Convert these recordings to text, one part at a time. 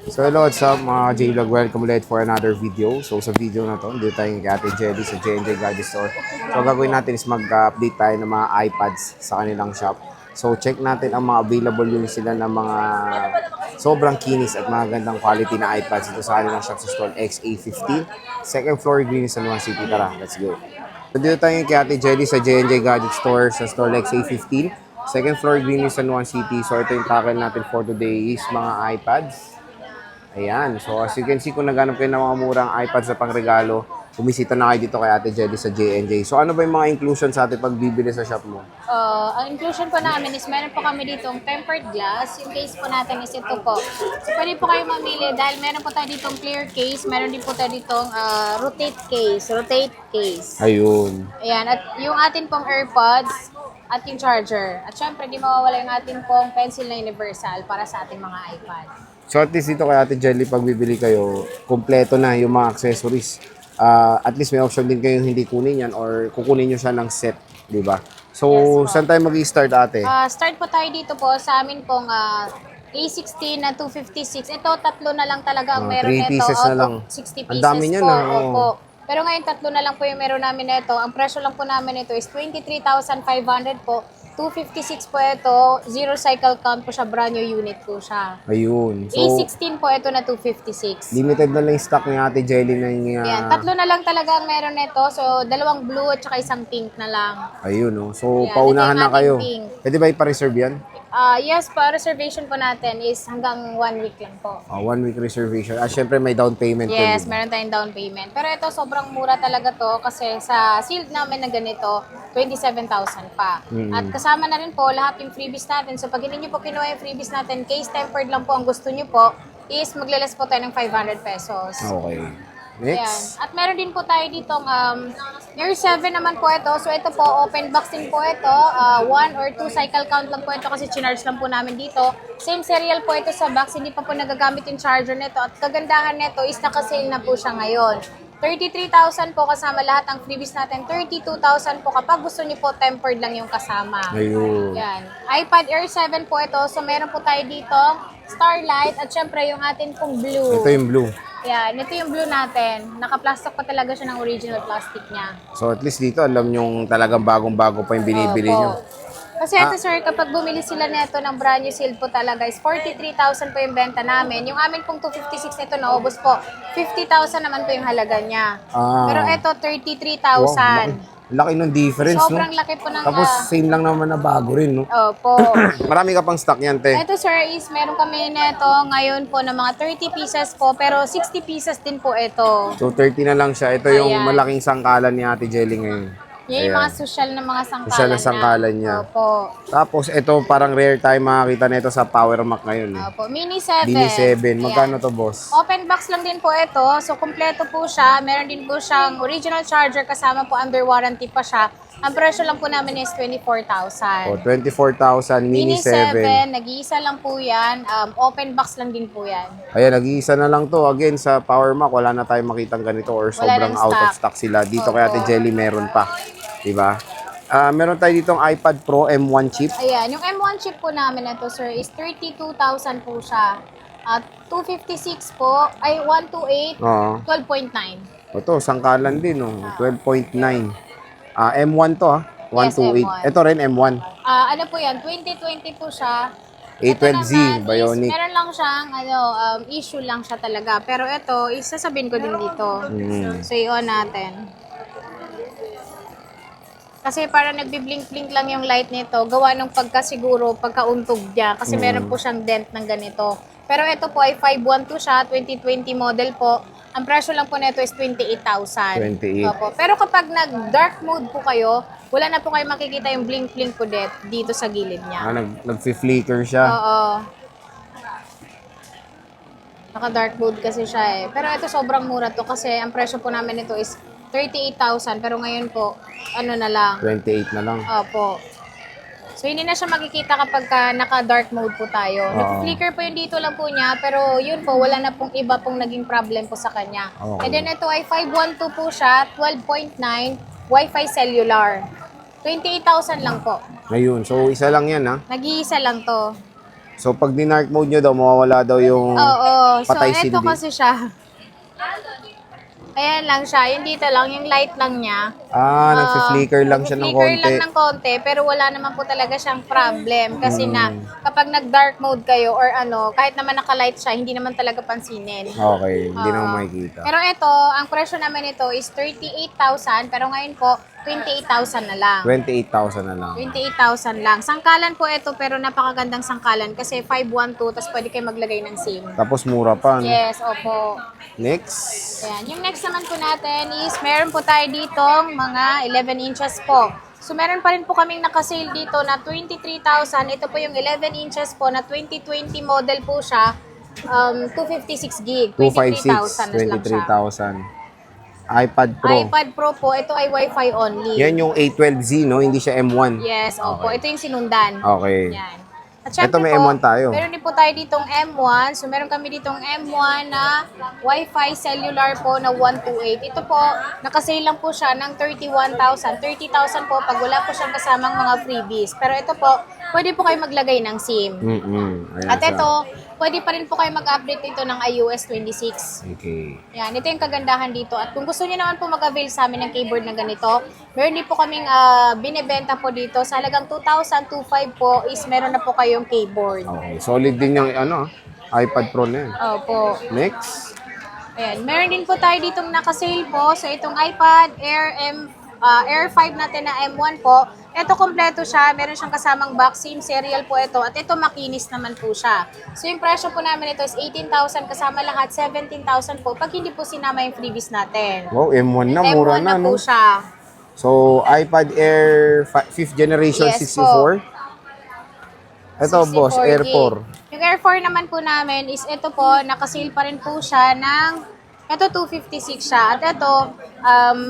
So hello, what's up mga J-Vlog? Welcome ulit for another video. So sa video na to, dito tayo kay Ate Jelly sa J&J Gadget Store. So gagawin natin is mag-update tayo ng mga iPads sa kanilang shop. So check natin ang mga available yung sila ng mga sobrang kinis at magandang quality na iPads dito sa kanilang shop sa Store XA15. Second floor, Green San Juan City. Tara, let's go. So dito tayo kay Ate Jelly sa J&J Gadget Store sa Store XA15. Second floor, Green San Juan City. So ito yung tackle natin for today is mga iPads. Ayan. So, as you can see, kung naghanap kayo ng mga murang iPads sa pangregalo, bumisita na kayo dito kay Ate Jelly sa J&J. So, ano ba yung mga inclusion sa ating pagbibili sa shop mo? Ang inclusion po namin is meron po kami ditong tempered glass. Yung case po natin is ito po. So, pwede po kayo mamili dahil meron po tayo ditong clear case. Meron din po tayo ditong rotate case. Ayun. Ayan. At yung atin pong AirPods at yung charger. At syempre, di mawawala yung atin pong pencil na universal para sa ating mga iPad. So, at least dito kay Ate Jelly, pag bibili kayo, kompleto na yung mga accessories. At least may option din kayo hindi kunin yan or kukunin nyo siya ng set, di ba? So, Yes, saan tayo mag-i-start, Ate? Start po tayo dito po sa amin pong A16 na 256. Ito, tatlo na lang talaga ang meron 3 nito. pieces na lang. 60 pieces Ang dami niyan, po. ah, oo. Opo. Pero ngayon, tatlo na lang po yung meron namin nito. Ang presyo lang po namin nito is 23,500 po. 256 po ito. Zero cycle count po siya. Brand new unit po siya. Ayun. So, A16 po ito na 256. limited na lang yung stock ni Ate Jelly na yung... Yan, tatlo na lang talaga ang meron nito. So, dalawang blue at saka isang pink na lang. ayun, no? So, Yan, paunahan ito yung na kayo. ating pink. Pwede ba ipa-reserve yan? Yes po, reservation po natin is hanggang 1 week lang po. 1 week reservation. Syempre may down payment Yes, din. meron tayong down payment. Pero ito, sobrang mura talaga to kasi sa sealed namin na ganito, 27,000 pa. At kasama na rin po lahat yung freebies natin. So pag hindi nyo po kinuha yung freebies natin, case tempered lang po ang gusto nyo po, is maglalas po tayo ng 500 pesos. Okay. Ayan. Next. At meron din po tayo ditong Air 7 naman po ito. So ito po, open box din po ito. 1 or 2 cycle count lang po ito kasi chinarge lang po namin dito. Same serial po ito sa box. Hindi pa po nagagamit yung charger nito. At kagandahan nito is naka-sale na po siya ngayon. 33,000 po kasama lahat ang freebies natin. 32,000 po kapag gusto niyo po tempered lang yung kasama. Ayun. Yan. iPad Air 7 po ito. So meron po tayo dito Starlight at syempre yung atin pong blue. Ito yung blue. Yan, ito yung blue natin. Naka-plastic pa talaga siya ng original plastic niya. So at least dito alam nyong talagang bagong-bago pa yung binibili Opo. nyo. Kasi ito sir, kapag bumili sila nito ng brand new sealed po talaga is 43,000 po yung benta namin. Yung amin pong 256 nito naubos po. 50,000 naman po yung halaga niya. Pero ito 33,000. Laki ng difference, Sobrang no? laki po ng... Tapos same lang naman na bago rin, no? Opo. Marami ka pang stock yan, te. Ito sir is meron kami nito ngayon po ng mga 30 pieces po pero 60 pieces din po ito. So 30 na lang siya. Ito yung Ayan. malaking sangkalan ni Ate Jelly ngayon. Yan yung Ayan. mga social na mga sangkalan Social na sangkalan niya. Opo. Tapos ito parang rare time makakita nito sa Power Mac ngayon, eh. Opo. Mini 7. Mini 7. Ayan. Magkano to, boss? Open box lang din po ito. So, kumpleto po siya. Meron din po siyang original charger kasama po under warranty pa siya. Ang presyo lang po namin is 24,000. 24,000 Mini 7. Nag-iisa lang po yan. Open box lang din po yan. Ayan, nag-iisa na lang to. Again, sa Power Mac, wala na tayong makitang ganito or sobrang nang out of stock. stock sila. Dito kay Opo. Ate Jelly, meron pa. Diba? Meron tayo ditong iPad Pro M1 chip. Ayan, yung M1 chip po namin ito, sir, is 32,000 po siya. At 256 po, ay 128, Oo. 12.9. Ito, sangkalan din, oh. 12.9. M1 to, ha? 128. M1. Ito rin, M1. Ano po yan, 2020 po siya. Ito 812Z, naman is, Bionic. meron lang siyang issue lang siya talaga. Pero ito, isasabihin ko din dito. So, i-on natin. Kasi para nagbi-blink-blink lang yung light nito, gawa ng pagkasiguro, pagkauntog niya. Kasi meron po siyang dent ng ganito. Pero ito po ay 512 siya, 2020 model po. Ang presyo lang po nito is 28,000. 28. Opo. Pero kapag nag-dark mode po kayo, wala na po kayo makikita yung blink-blink po dito sa gilid niya. Nag-flicker siya. Oo. Naka-dark mode kasi siya eh. Pero ito sobrang mura to kasi ang presyo po namin nito is 38,000. Pero ngayon po, ano na lang. 28 na lang. Opo. So, hindi na siya makikita kapag naka-dark mode po tayo. Nag-flicker po yun dito lang po niya. Pero yun po, wala na pong iba pong naging problem po sa kanya. Okay. And then ito ay 512 po siya, 12.9, Wi-Fi cellular. 28,000 lang po. Ayun, so isa lang yan, ha? Nag-iisa lang to. So, pag dinark mode nyo daw, mawawala daw yung Oo. So, patay ito silbi. kasi siya. Ayan lang siya. Yung dito lang, yung light lang niya. Nagfi-flicker lang siya ng Flicker konti. lang ng konti, pero wala naman po talaga siyang problem. Kasi na, kapag nag-dark mode kayo or ano, kahit naman naka-light siya, hindi naman talaga pansinin. Okay, hindi Oo. naman makikita. Pero ito, ang presyo naman ito is 38,000, pero ngayon po, 28,000 na lang. 28,000 na lang. 28,000 lang. Sangkalan po ito, pero napakagandang sangkalan kasi 512, tapos pwede kayo maglagay ng SIM. Tapos mura pa. No? Yes, opo. Next. Ayan. Yung next naman po natin is meron po tayo ditong mga 11 inches po. So meron pa rin po kaming nakasale dito na 23,000. Ito po yung 11 inches po na 2020 model po siya. 256 gig. 256, 23,000 na lang siya. 23,000. iPad Pro. iPad Pro po, ito ay Wi-Fi only. Yan yung A12Z, no? Hindi siya M1. Yes, opo. Ito yung sinundan. Okay. Yan. At Ito may po, M1 tayo. Meron din po tayo ditong M1. So, meron kami ditong M1 na Wi-Fi cellular po na 128. Ito po, nakasale lang po siya ng 31,000. 30,000 po pag wala po siyang kasamang mga freebies. Pero ito po, pwede po kayo maglagay ng SIM. Ayan At siya. ito, pwede pa rin po kayo mag-update ito ng iOS 26. Okay. Yan, ito yung kagandahan dito. At kung gusto niyo naman po mag-avail sa amin ng keyboard na ganito, meron din po kaming binibenta po dito. Sa halagang 2,205 po is meron na po kayong keyboard. Okay. Solid din yung iPad Pro na yan. Opo. Next. Ayan, meron din po tayo ditong nakasale po. So itong iPad Air 5 natin na M1 po. Ito kompleto siya. Meron siyang kasamang box, same serial po ito. At ito makinis naman po siya. So yung presyo po namin ito is 18,000 kasama lahat, 17,000 po pag hindi po sinama yung freebies natin. Wow, M1 na. Mura M1 na na, po no? siya. So, iPad Air 5th generation Yes 64. Ito, boss, 64 Air gig. 4. Yung Air 4 naman po namin is ito po, nakasale pa rin po siya ng, ito 256 siya. At ito,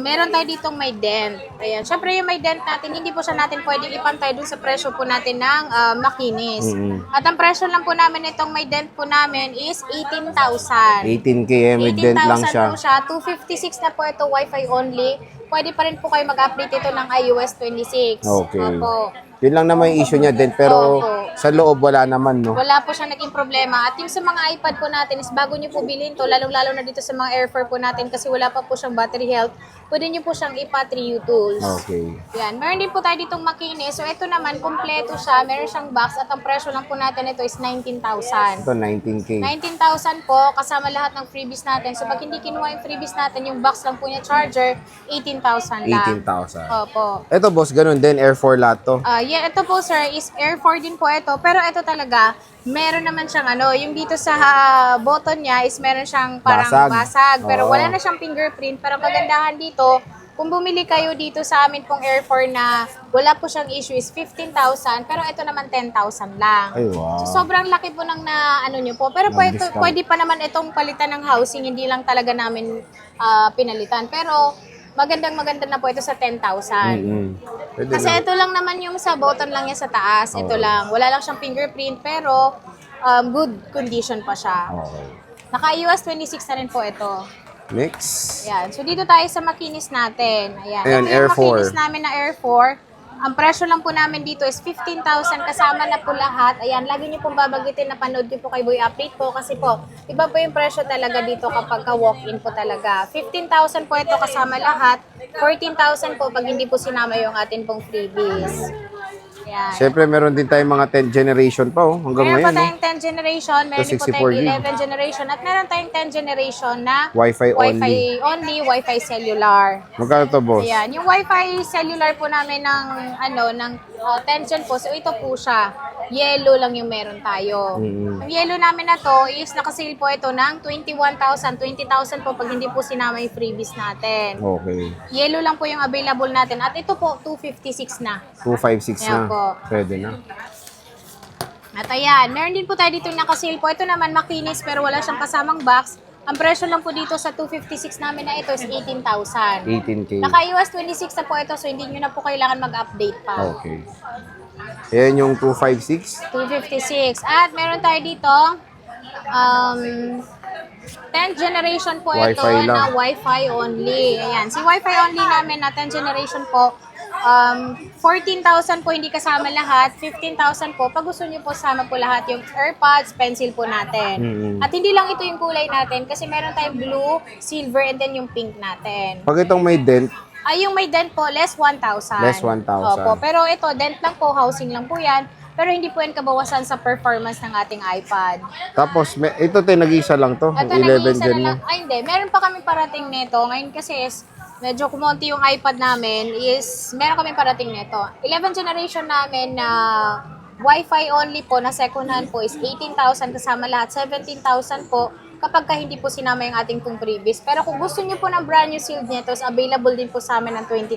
meron tayo ditong may dent. Ayan. Syempre yung may dent natin, hindi po siya natin pwedeng ipantay dun sa presyo po natin ng makinis. At ang presyo lang po namin itong may dent po namin is 18,000. 18K with dent lang 18,000 siya. po siya. 256 na po ito, Wi-Fi only. Pwede pa rin po kayo mag-update ito ng iOS 26. Okay. Opo. Yun lang naman yung issue niya din. Pero Opo. sa loob, wala naman, no? Wala po siyang naging problema. At yung sa mga iPad po natin is bago nyo po bilhin to, lalong-lalo na dito sa mga Air 4 po natin kasi wala pa po siyang battery health, pwede nyo po siyang ipa-3U tools. Okay. Yan. Meron din po tayo ditong makinis. So ito naman, kompleto siya. Meron siyang box at ang presyo lang po natin ito is 19,000. Ito, 19K. 19,000 po, kasama lahat ng freebies natin. So pag hindi kinuha yung freebies natin, yung box lang po niya charger, 18,000 lang. 18,000. Opo. Ito, boss, ganun din. Air 4 lahat to. Yeah, ito po sir is Air 4 din po ito. Pero ito talaga, meron naman siyang yung dito sa button niya is meron siyang parang basag. Pero Oo. wala na siyang fingerprint. Pero kagandahan dito, kung bumili kayo dito sa amin pong Air 4 na wala po siyang issue is 15,000. Pero ito naman 10,000 lang. Ay, wow. So, sobrang laki po ng nyo po. Pero pwede, Discount. pwede pa naman itong palitan ng housing. Hindi lang talaga namin pinalitan. Pero maganda na po ito sa 10,000. Pwede Kasi na. ito lang naman yung sa button lang niya sa taas. Ito lang. Wala lang siyang fingerprint pero good condition pa siya. Okay. Naka-iOS 26 na rin po ito. Next. Ayan. So dito tayo sa makinis natin. Ayan. Ayan, Ito Air yung makinis 4. namin na Air 4. Ang presyo lang po namin dito is 15,000 kasama na po lahat. Ayan, lagi niyo pong babagitin na panood niyo po kay Boy Update po kasi po, iba po yung presyo talaga dito kapag ka-walk-in po talaga. 15,000 po ito kasama lahat. 14,000 po pag hindi po sinama yung atin pong freebies. Ayan. Siyempre, meron din tayong mga 10th generation pa, oh. Hanggang Meron ngayon, po tayong 10 generation, meron din po 64 tayong gig. 11 generation, at meron tayong 10 generation na Wi-Fi Wi-Fi only, Wi-Fi cellular. Magkano to, boss? Ayan, yung Wi-Fi cellular po namin ng 10 gen po. So ito po siya. Yellow lang yung meron tayo. Yung yellow namin na to is nakasale po ito ng 21,000, 20,000 po pag hindi po sinama yung freebies natin. Okay. Yellow lang po yung available natin at ito po 256 na. 256 Ayan na. po. Pwede na. At ayan, meron din po tayo dito nakasale po. Ito naman makinis pero wala siyang kasamang box. Ang presyo lang po dito sa 256 namin na ito is 18,000. 18K. Naka-iOS 26 na po ito so hindi nyo na po kailangan mag-update pa. Okay. Ayan yung 256. 256. At meron tayo dito 10th generation po ito Wi-Fi lang. na Wi-Fi only. Ayan, si Wi-Fi only namin na 10th generation po, 14,000 po hindi kasama lahat, 15,000 po. Pag gusto niyo po sama po lahat yung AirPods, pencil po natin. At hindi lang ito yung kulay natin kasi meron tayong blue, silver, and then yung pink natin. Pag itong may dent, Ay, yung may dent po, less 1,000. Less 1,000. Opo, pero ito, dent lang po, housing lang po yan. Pero hindi po yan kabawasan sa performance ng ating iPad. tapos ito nag-isa lang to, Ito, 11 nag-iisa gen na mo. lang. Ay, hindi. Meron pa kami parating nito. Ngayon kasi is, medyo kumonti yung iPad namin is, meron kami parating nito. 11 generation namin na Wi-Fi only po na second hand po is 18,000 kasama lahat. 17,000 po kapag ka hindi po sinama yung ating pong previous. Pero kung gusto niyo po ng brand new sealed nito, available din po sa amin ng 20,000.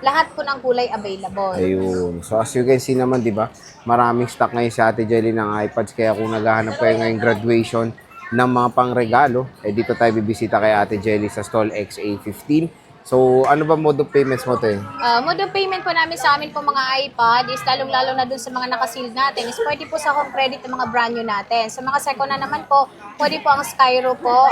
Lahat po ng kulay available. Ayun. So as you can see naman, di ba, maraming stock ngayon si Ate Jelly ng iPads. Kaya kung naghahanap kayo ngayong graduation ng mga pangregalo, dito tayo bibisita kay Ate Jelly sa stall XA15. So ano ba mode of payments mo, te? Mode of payment po namin sa amin po mga iPad is lalong-lalo na dun sa mga nakasealed natin is pwede po sa home credit ng mga brand new natin. Sa mga second na naman po, pwede po ang Skyro po,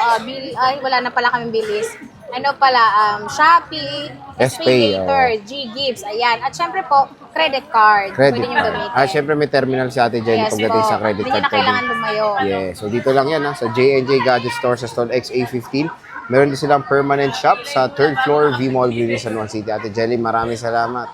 wala na pala kaming bilis. Ano pala, Shopee, SPay, SPayLater, G-Gives, ayan. At syempre po, credit card. Credit Pwede nyo card. gamitin. Syempre may terminal si Ate Jelly Yes pagdating po. sa credit Hindi card. nyo na kailangan lumayo. Yeah. So dito lang yan sa J&J Gadget Store sa stall XA15. Meron din silang permanent shop sa 3rd floor, V-Mall, Green, San Juan City. Ate Jelly, maraming salamat.